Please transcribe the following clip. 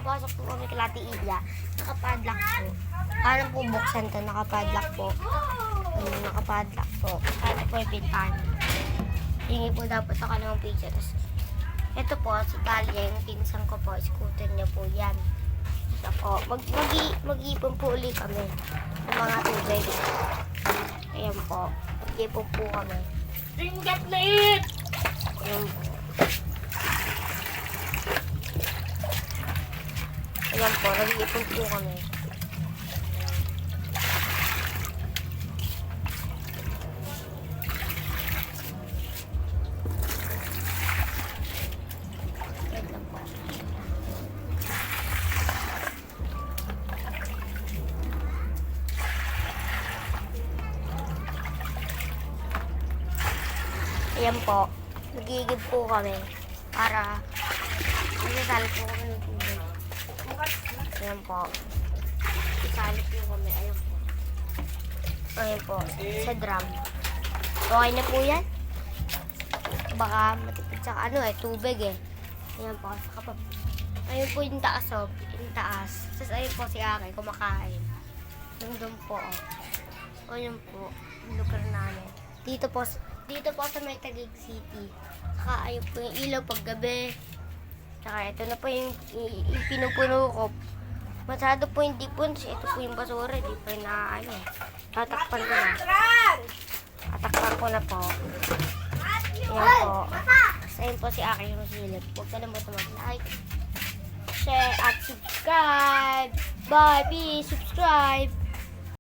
pumapasok po kami kay Ate Ilya. Nakapadlock po. Paano po buksan to? Nakapadlock po. Nakapadlock po. Ito po yung pintahan. Hingi po dapat sa kanilang picture. Tapos, ito po, si Talia, yung pinsan ko po, scooter niya po yan. Ito po, mag-iipon po ulit kami ng mga tubig. Ayan po, mag-iipon po kami. Ringgit na it! Ayan po. Ayan po, nag-iipon po kami. Wait lang po. Ayan po, nagigib po kami para masasali po kami ng tubig. Ayan po. Isali po kami. Ayan po. Ayan po. Sa drum. Okay na po yan. Baka matipid sa tubig eh. Ayan po. Ayun po yung taas oh. Yung taas. Tapos ayun po si Aki kumakain. Yung doon po oh. Ayun po. Yung lugar namin. Dito po sa may Taguig City. Saka ayun po yung ilaw paggabi. Saka ito na po yung pinupuno ko. Masyado po hindi po. Ito po yung basura. Di pa yung tatakpan ko na. Tatakpan ko na po. Ayan po. Ayun po si Aki yung silip. Huwag kalimutan mag-like, share, at subscribe. Bye! Peace! Subscribe!